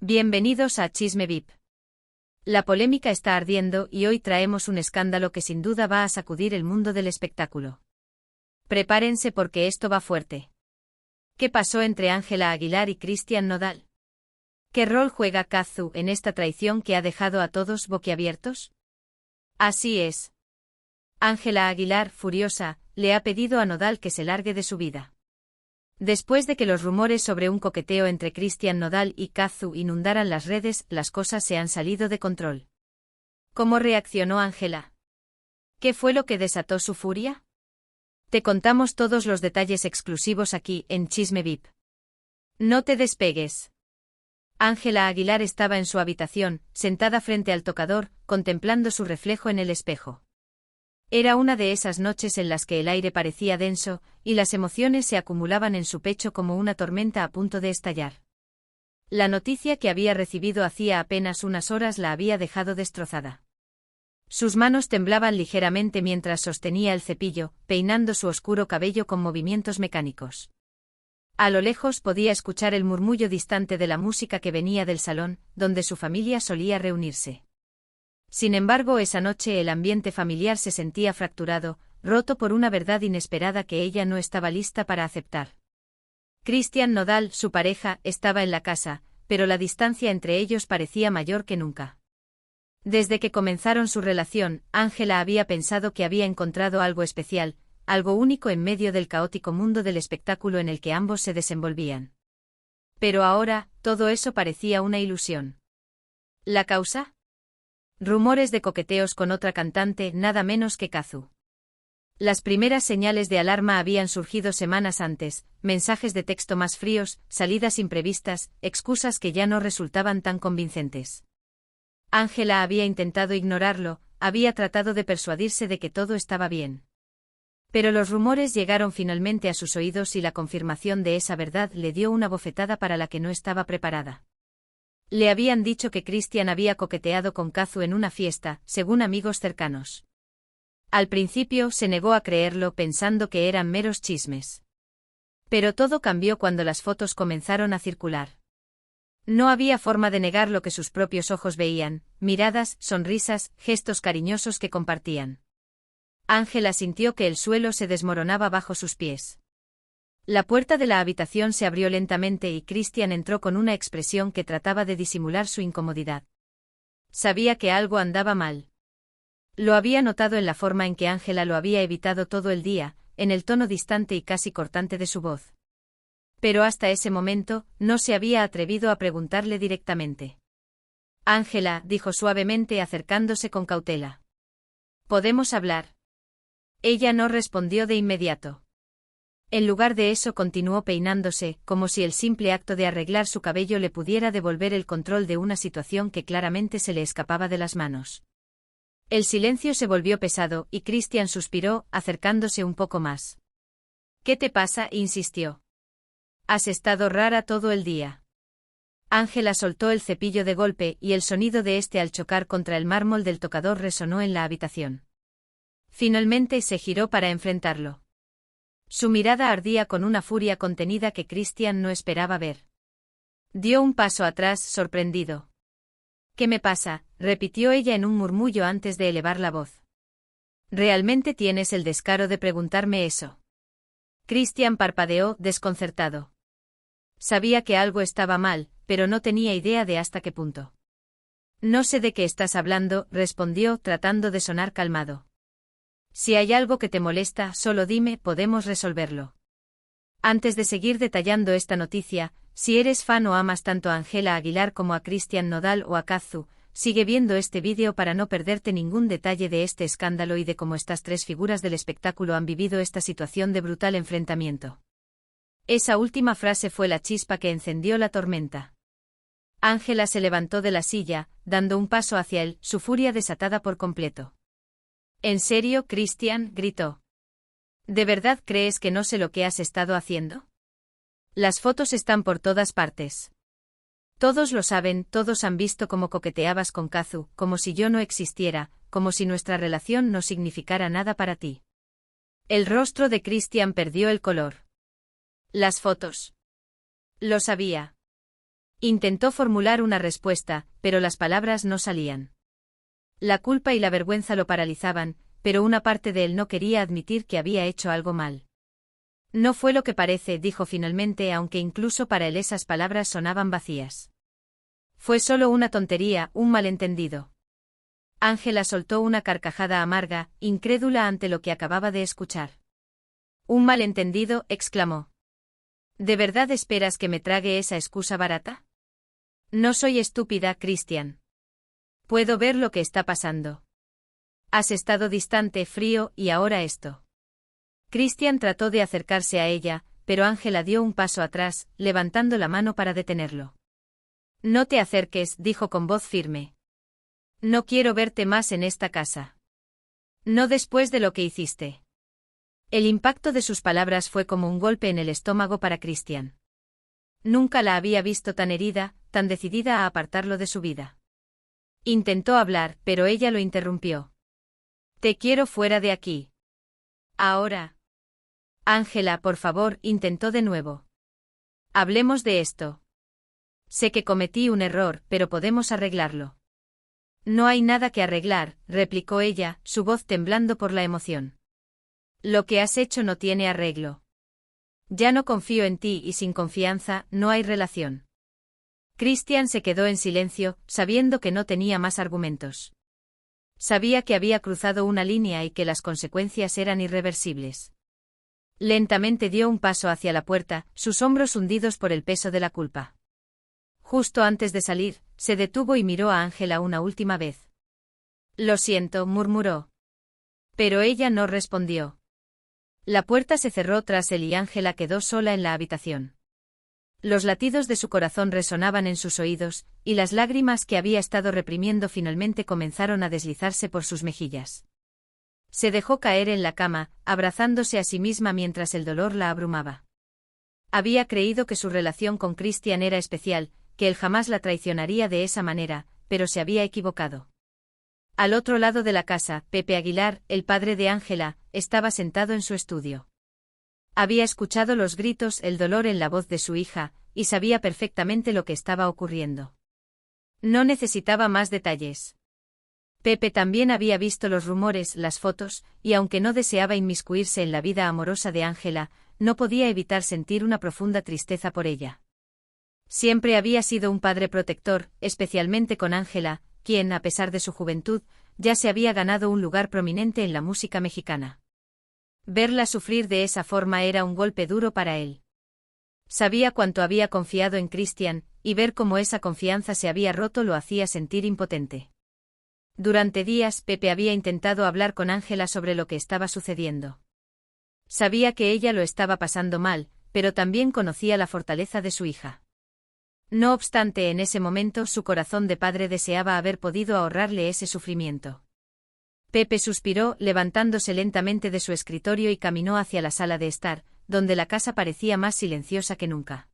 Bienvenidos a Chisme VIP. La polémica está ardiendo y hoy traemos un escándalo que sin duda va a sacudir el mundo del espectáculo. Prepárense porque esto va fuerte. ¿Qué pasó entre Ángela Aguilar y Christian Nodal? ¿Qué rol juega Cazzu en esta traición que ha dejado a todos boquiabiertos? Así es. Ángela Aguilar, furiosa, le ha pedido a Nodal que se largue de su vida. Después de que los rumores sobre un coqueteo entre Christian Nodal y Cazzu inundaran las redes, las cosas se han salido de control. ¿Cómo reaccionó Ángela? ¿Qué fue lo que desató su furia? Te contamos todos los detalles exclusivos aquí, en Chisme VIP. No te despegues. Ángela Aguilar estaba en su habitación, sentada frente al tocador, contemplando su reflejo en el espejo. Era una de esas noches en las que el aire parecía denso, y las emociones se acumulaban en su pecho como una tormenta a punto de estallar. La noticia que había recibido hacía apenas unas horas la había dejado destrozada. Sus manos temblaban ligeramente mientras sostenía el cepillo, peinando su oscuro cabello con movimientos mecánicos. A lo lejos podía escuchar el murmullo distante de la música que venía del salón, donde su familia solía reunirse. Sin embargo, esa noche el ambiente familiar se sentía fracturado, roto por una verdad inesperada que ella no estaba lista para aceptar. Christian Nodal, su pareja, estaba en la casa, pero la distancia entre ellos parecía mayor que nunca. Desde que comenzaron su relación, Ángela había pensado que había encontrado algo especial, algo único en medio del caótico mundo del espectáculo en el que ambos se desenvolvían. Pero ahora, todo eso parecía una ilusión. ¿La causa? Rumores de coqueteos con otra cantante, nada menos que Cazzu. Las primeras señales de alarma habían surgido semanas antes, mensajes de texto más fríos, salidas imprevistas, excusas que ya no resultaban tan convincentes. Ángela había intentado ignorarlo, había tratado de persuadirse de que todo estaba bien. Pero los rumores llegaron finalmente a sus oídos y la confirmación de esa verdad le dio una bofetada para la que no estaba preparada. Le habían dicho que Christian había coqueteado con Cazzu en una fiesta, según amigos cercanos. Al principio se negó a creerlo pensando que eran meros chismes. Pero todo cambió cuando las fotos comenzaron a circular. No había forma de negar lo que sus propios ojos veían, miradas, sonrisas, gestos cariñosos que compartían. Ángela sintió que el suelo se desmoronaba bajo sus pies. La puerta de la habitación se abrió lentamente y Christian entró con una expresión que trataba de disimular su incomodidad. Sabía que algo andaba mal. Lo había notado en la forma en que Ángela lo había evitado todo el día, en el tono distante y casi cortante de su voz. Pero hasta ese momento, no se había atrevido a preguntarle directamente. Ángela, dijo suavemente acercándose con cautela. ¿Podemos hablar? Ella no respondió de inmediato. En lugar de eso continuó peinándose, como si el simple acto de arreglar su cabello le pudiera devolver el control de una situación que claramente se le escapaba de las manos. El silencio se volvió pesado, y Christian suspiró, acercándose un poco más. ¿Qué te pasa?, insistió. Has estado rara todo el día. Ángela soltó el cepillo de golpe, y el sonido de este al chocar contra el mármol del tocador resonó en la habitación. Finalmente se giró para enfrentarlo. Su mirada ardía con una furia contenida que Christian no esperaba ver. Dio un paso atrás, sorprendido. ¿Qué me pasa?, repitió ella en un murmullo antes de elevar la voz. ¿Realmente tienes el descaro de preguntarme eso? Christian parpadeó, desconcertado. Sabía que algo estaba mal, pero no tenía idea de hasta qué punto. No sé de qué estás hablando, respondió, tratando de sonar calmado. Si hay algo que te molesta, solo dime, podemos resolverlo. Antes de seguir detallando esta noticia, si eres fan o amas tanto a Ángela Aguilar como a Christian Nodal o a Cazzu, sigue viendo este vídeo para no perderte ningún detalle de este escándalo y de cómo estas tres figuras del espectáculo han vivido esta situación de brutal enfrentamiento. Esa última frase fue la chispa que encendió la tormenta. Ángela se levantó de la silla, dando un paso hacia él, su furia desatada por completo. ¿En serio, Christian?, gritó. ¿De verdad crees que no sé lo que has estado haciendo? Las fotos están por todas partes. Todos lo saben, todos han visto cómo coqueteabas con Cazzu, como si yo no existiera, como si nuestra relación no significara nada para ti. El rostro de Christian perdió el color. Las fotos. Lo sabía. Intentó formular una respuesta, pero las palabras no salían. La culpa y la vergüenza lo paralizaban, pero una parte de él no quería admitir que había hecho algo mal. No fue lo que parece, dijo finalmente, aunque incluso para él esas palabras sonaban vacías. Fue solo una tontería, un malentendido. Ángela soltó una carcajada amarga, incrédula ante lo que acababa de escuchar. ¿Un malentendido?, exclamó. ¿De verdad esperas que me trague esa excusa barata? No soy estúpida, Christian. Puedo ver lo que está pasando. Has estado distante, frío, y ahora esto. Christian trató de acercarse a ella, pero Ángela dio un paso atrás, levantando la mano para detenerlo. No te acerques, dijo con voz firme. No quiero verte más en esta casa. No después de lo que hiciste. El impacto de sus palabras fue como un golpe en el estómago para Christian. Nunca la había visto tan herida, tan decidida a apartarlo de su vida. Intentó hablar, pero ella lo interrumpió. Te quiero fuera de aquí. Ahora. Ángela, por favor, intentó de nuevo. Hablemos de esto. Sé que cometí un error, pero podemos arreglarlo. No hay nada que arreglar, replicó ella, su voz temblando por la emoción. Lo que has hecho no tiene arreglo. Ya no confío en ti y sin confianza no hay relación. Christian se quedó en silencio, sabiendo que no tenía más argumentos. Sabía que había cruzado una línea y que las consecuencias eran irreversibles. Lentamente dio un paso hacia la puerta, sus hombros hundidos por el peso de la culpa. Justo antes de salir, se detuvo y miró a Ángela una última vez. Lo siento, murmuró. Pero ella no respondió. La puerta se cerró tras él y Ángela quedó sola en la habitación. Los latidos de su corazón resonaban en sus oídos, y las lágrimas que había estado reprimiendo finalmente comenzaron a deslizarse por sus mejillas. Se dejó caer en la cama, abrazándose a sí misma mientras el dolor la abrumaba. Había creído que su relación con Christian era especial, que él jamás la traicionaría de esa manera, pero se había equivocado. Al otro lado de la casa, Pepe Aguilar, el padre de Ángela, estaba sentado en su estudio. Había escuchado los gritos, el dolor en la voz de su hija, y sabía perfectamente lo que estaba ocurriendo. No necesitaba más detalles. Pepe también había visto los rumores, las fotos, y aunque no deseaba inmiscuirse en la vida amorosa de Ángela, no podía evitar sentir una profunda tristeza por ella. Siempre había sido un padre protector, especialmente con Ángela, quien, a pesar de su juventud, ya se había ganado un lugar prominente en la música mexicana. Verla sufrir de esa forma era un golpe duro para él. Sabía cuánto había confiado en Christian, y ver cómo esa confianza se había roto lo hacía sentir impotente. Durante días Pepe había intentado hablar con Ángela sobre lo que estaba sucediendo. Sabía que ella lo estaba pasando mal, pero también conocía la fortaleza de su hija. No obstante, en ese momento su corazón de padre deseaba haber podido ahorrarle ese sufrimiento. Pepe suspiró, levantándose lentamente de su escritorio y caminó hacia la sala de estar, donde la casa parecía más silenciosa que nunca.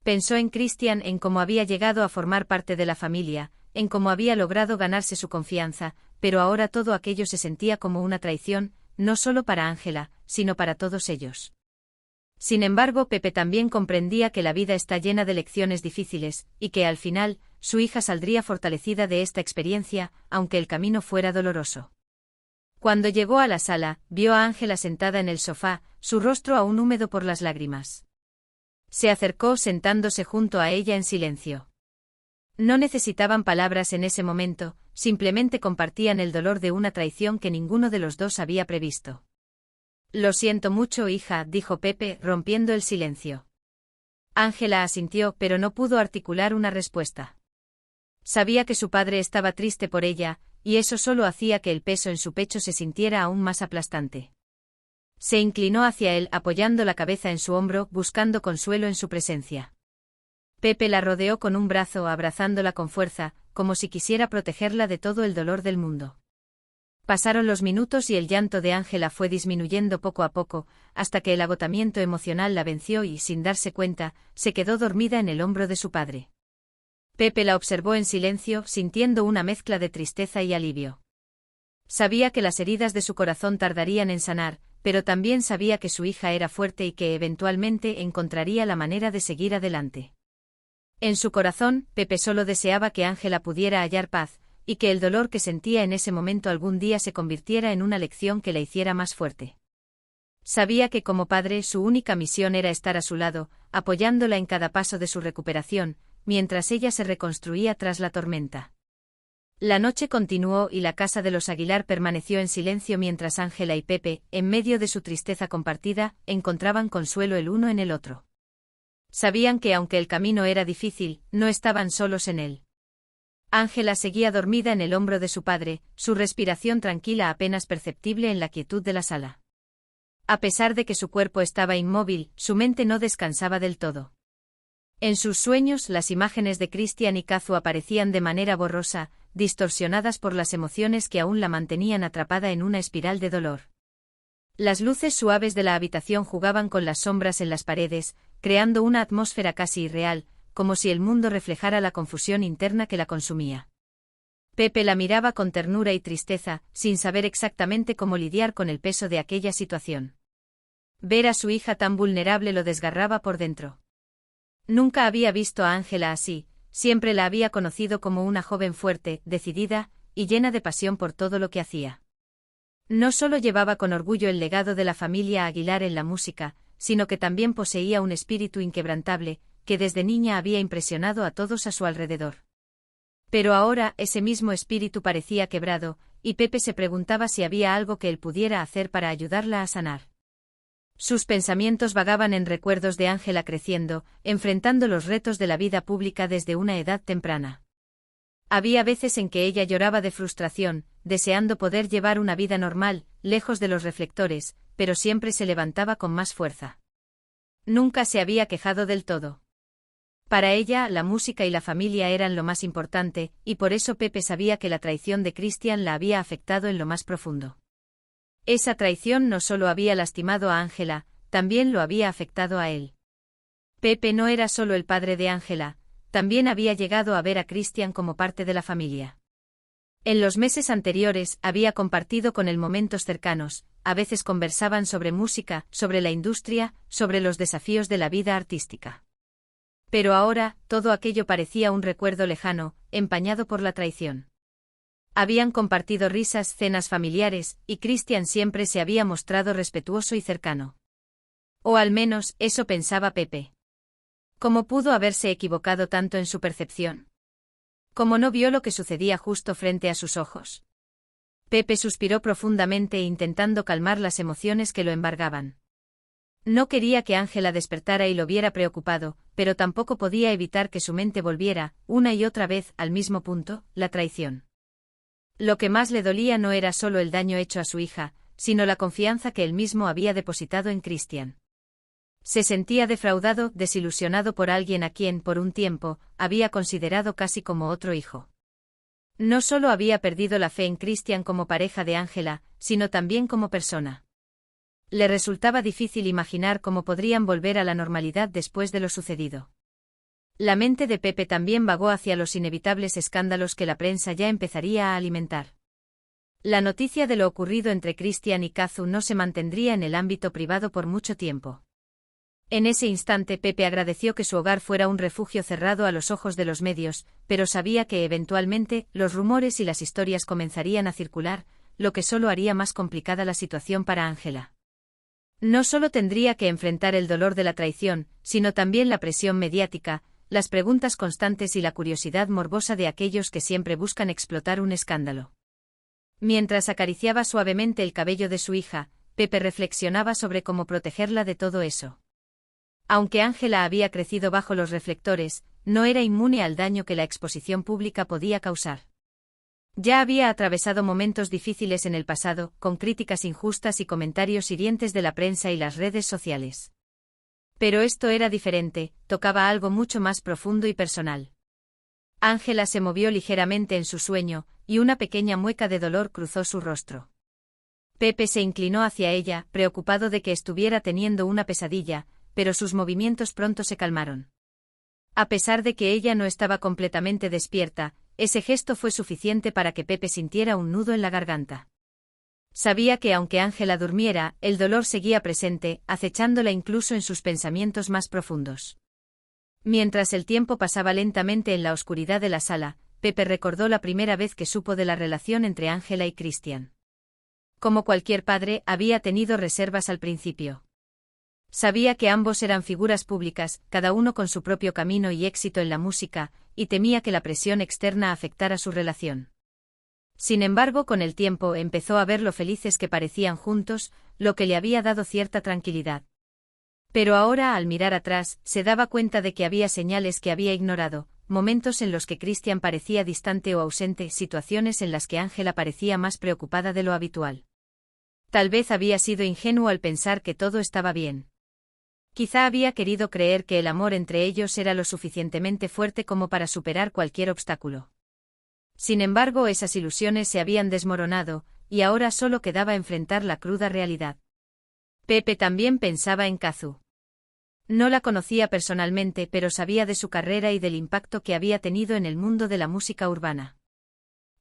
Pensó en Christian, en cómo había llegado a formar parte de la familia, en cómo había logrado ganarse su confianza, pero ahora todo aquello se sentía como una traición, no solo para Ángela, sino para todos ellos. Sin embargo, Pepe también comprendía que la vida está llena de lecciones difíciles, y que al final, su hija saldría fortalecida de esta experiencia, aunque el camino fuera doloroso. Cuando llegó a la sala, vio a Ángela sentada en el sofá, su rostro aún húmedo por las lágrimas. Se acercó sentándose junto a ella en silencio. No necesitaban palabras en ese momento, simplemente compartían el dolor de una traición que ninguno de los dos había previsto. Lo siento mucho, hija, dijo Pepe, rompiendo el silencio. Ángela asintió, pero no pudo articular una respuesta. Sabía que su padre estaba triste por ella, y eso solo hacía que el peso en su pecho se sintiera aún más aplastante. Se inclinó hacia él, apoyando la cabeza en su hombro, buscando consuelo en su presencia. Pepe la rodeó con un brazo, abrazándola con fuerza, como si quisiera protegerla de todo el dolor del mundo. Pasaron los minutos y el llanto de Ángela fue disminuyendo poco a poco, hasta que el agotamiento emocional la venció y, sin darse cuenta, se quedó dormida en el hombro de su padre. Pepe la observó en silencio, sintiendo una mezcla de tristeza y alivio. Sabía que las heridas de su corazón tardarían en sanar, pero también sabía que su hija era fuerte y que eventualmente encontraría la manera de seguir adelante. En su corazón, Pepe solo deseaba que Ángela pudiera hallar paz, y que el dolor que sentía en ese momento algún día se convirtiera en una lección que la hiciera más fuerte. Sabía que como padre su única misión era estar a su lado, apoyándola en cada paso de su recuperación, mientras ella se reconstruía tras la tormenta. La noche continuó y la casa de los Aguilar permaneció en silencio mientras Ángela y Pepe, en medio de su tristeza compartida, encontraban consuelo el uno en el otro. Sabían que aunque el camino era difícil, no estaban solos en él. Ángela seguía dormida en el hombro de su padre, su respiración tranquila apenas perceptible en la quietud de la sala. A pesar de que su cuerpo estaba inmóvil, su mente no descansaba del todo. En sus sueños las imágenes de Cristian y Kazu aparecían de manera borrosa, distorsionadas por las emociones que aún la mantenían atrapada en una espiral de dolor. Las luces suaves de la habitación jugaban con las sombras en las paredes, creando una atmósfera casi irreal, como si el mundo reflejara la confusión interna que la consumía. Pepe la miraba con ternura y tristeza, sin saber exactamente cómo lidiar con el peso de aquella situación. Ver a su hija tan vulnerable lo desgarraba por dentro. Nunca había visto a Ángela así, siempre la había conocido como una joven fuerte, decidida, y llena de pasión por todo lo que hacía. No solo llevaba con orgullo el legado de la familia Aguilar en la música, sino que también poseía un espíritu inquebrantable, que desde niña había impresionado a todos a su alrededor. Pero ahora ese mismo espíritu parecía quebrado, y Pepe se preguntaba si había algo que él pudiera hacer para ayudarla a sanar. Sus pensamientos vagaban en recuerdos de Ángela creciendo, enfrentando los retos de la vida pública desde una edad temprana. Había veces en que ella lloraba de frustración, deseando poder llevar una vida normal, lejos de los reflectores, pero siempre se levantaba con más fuerza. Nunca se había quejado del todo. Para ella, la música y la familia eran lo más importante, y por eso Pepe sabía que la traición de Cristian la había afectado en lo más profundo. Esa traición no solo había lastimado a Ángela, también lo había afectado a él. Pepe no era solo el padre de Ángela, también había llegado a ver a Cristian como parte de la familia. En los meses anteriores había compartido con él momentos cercanos, a veces conversaban sobre música, sobre la industria, sobre los desafíos de la vida artística. Pero ahora, todo aquello parecía un recuerdo lejano, empañado por la traición. Habían compartido risas, cenas familiares, y Cristian siempre se había mostrado respetuoso y cercano. O al menos, eso pensaba Pepe. ¿Cómo pudo haberse equivocado tanto en su percepción? ¿Cómo no vio lo que sucedía justo frente a sus ojos? Pepe suspiró profundamente intentando calmar las emociones que lo embargaban. No quería que Ángela despertara y lo viera preocupado, pero tampoco podía evitar que su mente volviera, una y otra vez, al mismo punto, la traición. Lo que más le dolía no era solo el daño hecho a su hija, sino la confianza que él mismo había depositado en Cristian. Se sentía defraudado, desilusionado por alguien a quien, por un tiempo, había considerado casi como otro hijo. No solo había perdido la fe en Cristian como pareja de Ángela, sino también como persona. Le resultaba difícil imaginar cómo podrían volver a la normalidad después de lo sucedido. La mente de Pepe también vagó hacia los inevitables escándalos que la prensa ya empezaría a alimentar. La noticia de lo ocurrido entre Cristian y Kazu no se mantendría en el ámbito privado por mucho tiempo. En ese instante Pepe agradeció que su hogar fuera un refugio cerrado a los ojos de los medios, pero sabía que eventualmente los rumores y las historias comenzarían a circular, lo que solo haría más complicada la situación para Ángela. No solo tendría que enfrentar el dolor de la traición, sino también la presión mediática, las preguntas constantes y la curiosidad morbosa de aquellos que siempre buscan explotar un escándalo. Mientras acariciaba suavemente el cabello de su hija, Pepe reflexionaba sobre cómo protegerla de todo eso. Aunque Ángela había crecido bajo los reflectores, no era inmune al daño que la exposición pública podía causar. Ya había atravesado momentos difíciles en el pasado, con críticas injustas y comentarios hirientes de la prensa y las redes sociales. Pero esto era diferente, tocaba algo mucho más profundo y personal. Ángela se movió ligeramente en su sueño, y una pequeña mueca de dolor cruzó su rostro. Pepe se inclinó hacia ella, preocupado de que estuviera teniendo una pesadilla, pero sus movimientos pronto se calmaron. A pesar de que ella no estaba completamente despierta, ese gesto fue suficiente para que Pepe sintiera un nudo en la garganta. Sabía que aunque Ángela durmiera, el dolor seguía presente, acechándola incluso en sus pensamientos más profundos. Mientras el tiempo pasaba lentamente en la oscuridad de la sala, Pepe recordó la primera vez que supo de la relación entre Ángela y Christian. Como cualquier padre, había tenido reservas al principio. Sabía que ambos eran figuras públicas, cada uno con su propio camino y éxito en la música, y temía que la presión externa afectara su relación. Sin embargo, con el tiempo empezó a ver lo felices que parecían juntos, lo que le había dado cierta tranquilidad. Pero ahora, al mirar atrás, se daba cuenta de que había señales que había ignorado, momentos en los que Christian parecía distante o ausente, situaciones en las que Ángela parecía más preocupada de lo habitual. Tal vez había sido ingenuo al pensar que todo estaba bien. Quizá había querido creer que el amor entre ellos era lo suficientemente fuerte como para superar cualquier obstáculo. Sin embargo, esas ilusiones se habían desmoronado, y ahora solo quedaba enfrentar la cruda realidad. Pepe también pensaba en Kazu. No la conocía personalmente, pero sabía de su carrera y del impacto que había tenido en el mundo de la música urbana.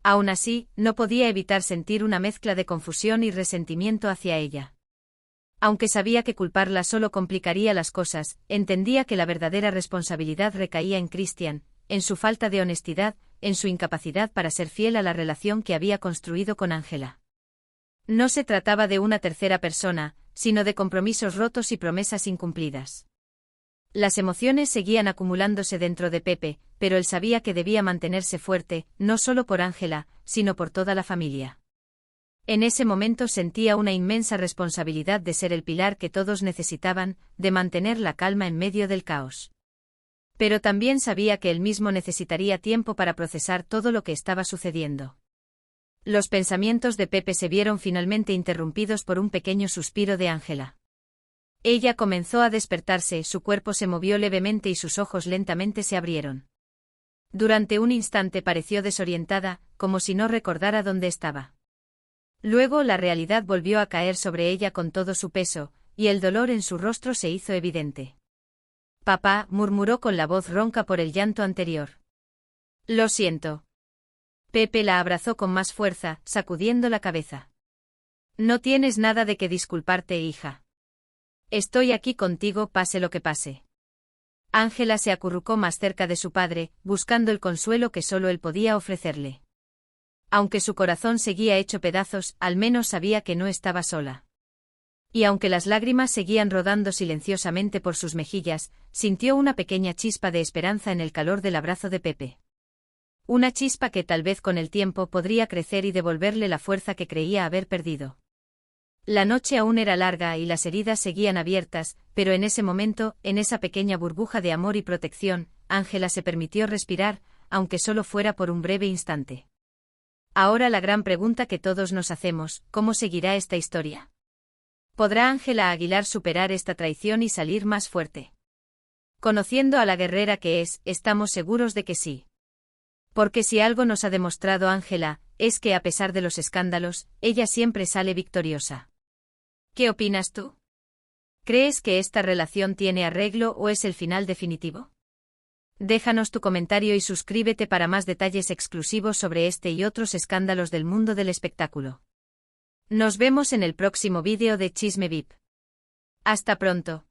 Aún así, no podía evitar sentir una mezcla de confusión y resentimiento hacia ella. Aunque sabía que culparla solo complicaría las cosas, entendía que la verdadera responsabilidad recaía en Christian, en su falta de honestidad, en su incapacidad para ser fiel a la relación que había construido con Ángela. No se trataba de una tercera persona, sino de compromisos rotos y promesas incumplidas. Las emociones seguían acumulándose dentro de Pepe, pero él sabía que debía mantenerse fuerte, no solo por Ángela, sino por toda la familia. En ese momento sentía una inmensa responsabilidad de ser el pilar que todos necesitaban, de mantener la calma en medio del caos. Pero también sabía que él mismo necesitaría tiempo para procesar todo lo que estaba sucediendo. Los pensamientos de Pepe se vieron finalmente interrumpidos por un pequeño suspiro de Ángela. Ella comenzó a despertarse, su cuerpo se movió levemente y sus ojos lentamente se abrieron. Durante un instante pareció desorientada, como si no recordara dónde estaba. Luego la realidad volvió a caer sobre ella con todo su peso, y el dolor en su rostro se hizo evidente. «Papá», murmuró con la voz ronca por el llanto anterior. «Lo siento». Pepe la abrazó con más fuerza, sacudiendo la cabeza. «No tienes nada de qué disculparte, hija. Estoy aquí contigo, pase lo que pase». Ángela se acurrucó más cerca de su padre, buscando el consuelo que solo él podía ofrecerle. Aunque su corazón seguía hecho pedazos, al menos sabía que no estaba sola. Y aunque las lágrimas seguían rodando silenciosamente por sus mejillas, sintió una pequeña chispa de esperanza en el calor del abrazo de Pepe. Una chispa que tal vez con el tiempo podría crecer y devolverle la fuerza que creía haber perdido. La noche aún era larga y las heridas seguían abiertas, pero en ese momento, en esa pequeña burbuja de amor y protección, Ángela se permitió respirar, aunque solo fuera por un breve instante. Ahora la gran pregunta que todos nos hacemos, ¿cómo seguirá esta historia? ¿Podrá Ángela Aguilar superar esta traición y salir más fuerte? Conociendo a la guerrera que es, estamos seguros de que sí. Porque si algo nos ha demostrado Ángela, es que a pesar de los escándalos, ella siempre sale victoriosa. ¿Qué opinas tú? ¿Crees que esta relación tiene arreglo o es el final definitivo? Déjanos tu comentario y suscríbete para más detalles exclusivos sobre este y otros escándalos del mundo del espectáculo. Nos vemos en el próximo vídeo de Chisme VIP. Hasta pronto.